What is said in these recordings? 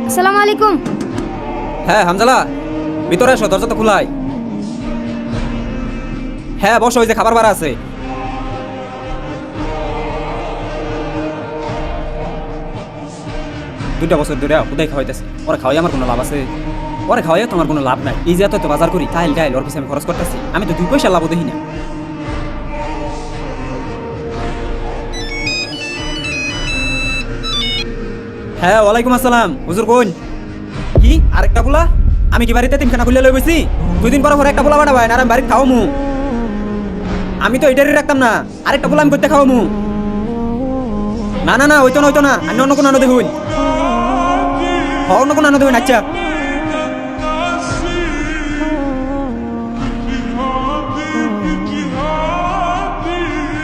আসসালামু আলাইকুম। হ্যাঁ হামজালা, ভিতরে এসো, দরজা তো খোলাই। হ্যাঁ বসো, ওই যে খাবার বাড়া আছে। দুইটা বছর ধরে কোথায় খাওয়াইতেছে, ওরা খাওয়াই আমার কোনো লাভ আছে? ওরা খাওয়াই তো আমার কোনো লাভ নাই। এই যে এত বাজার করি, টাইল টাইল ওর পিছনে আমি খরচ করতেছি, আমি তো 2 পয়সা লাভও দেখি না। হ্যাঁ ওয়ালাইকুম আসসালাম, হুজুর কোন? কি আরেকটা পোলা? আমি কি বাড়িতে 3খানা খুলে লই বইছি? 2 দিন পর একটা পোলা বাড়াবাই আর আমি বাড়িতে খাওয়ামু? আমি তো এটারই রাখতাম না, আরেকটা পোলা আমি করতে খাওয়ামু? না না না, ওইতো না ওইতো না, আমি অন্য কোনো আনো দেখুন। অন্য কোনো আনো দেখুন। আচ্ছা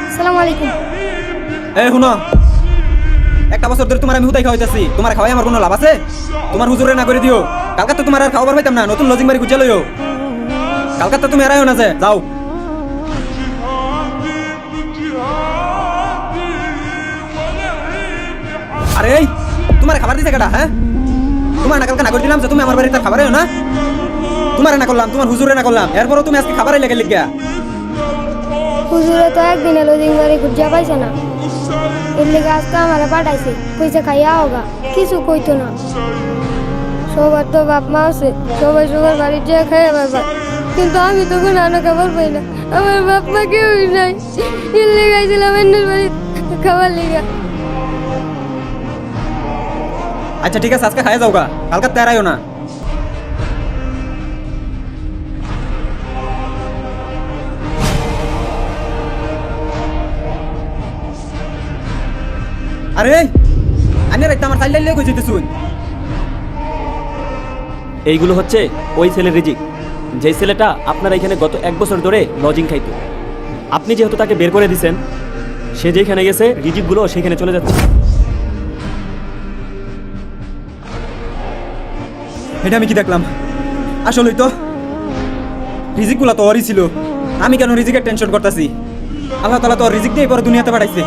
আসসালামু আলাইকুম। এই শুনো, একটা বছর ধরে তোমার আমি হুতাই খাওয়াইতেছি, তোমার খাওয়াই আমার কোনো লাভ আছে? তোমার হুজুরে না করে দিও, কালকে তো তোমার আর খাওয়াবার পাইতাম না, নতুন লজিং বাড়ি খুঁজে লইও। কালকে তো তুমি এরাইও না, যে যাও। আরে এই তোমার খাবার দিছে কেডা? হ্যাঁ তোমার না কালকে না করে দিলাম যে তুমি আমার বাড়িতে খাবারও না? তোমার না করলাম, তোমার হুজুরে না করলাম, এরপরও তুমি আজকে খাবারই লেগে লিখা। হুজুরে তো একদিনে লজিং বাড়ি খুঁজা পাইছে না, এর লেগে আজকে আমারে পাঠাইছে, কইছে খাইয়া হোগা, কিছু কইতো না। সবার তো বাপ মা আছে, সবাই সবার বাড়ির যা খাইয়া পারবার, কিন্তু আমি তো কোনো আনা খাবার পাই না, আমার বাপ মা কেউই নাই। এর লেগে আইছিলাম এন্নের বাড়ি খাবার লেগা। আচ্ছা ঠিক আছে, আজকে খাইয়া যাও গা, কালকে তেরাইও না। আরে আনে রাইতে আমার চাইলে কই যেতে শুন। এইগুলো হচ্ছে ওই ছেলের রিজিক, যেই ছেলেটা আপনার এখানে গত 1 বছর ধরে লজিং খাইতো। আপনি যেহেতু তাকে বের করে দিয়েছেন, সে যেখানে গেছে রিজিকগুলো সেখানে চলে যাচ্ছে। এটা আমি কি দেখলাম? আসলেই তো রিজিকগুলা তো ওরই ছিল, আমি কেন রিজিকের টেনশন করতেছি? আল্লাহ তাআলা তো ওর রিজিক দিয়ে পরে দুনিয়াতে পাঠাইছে।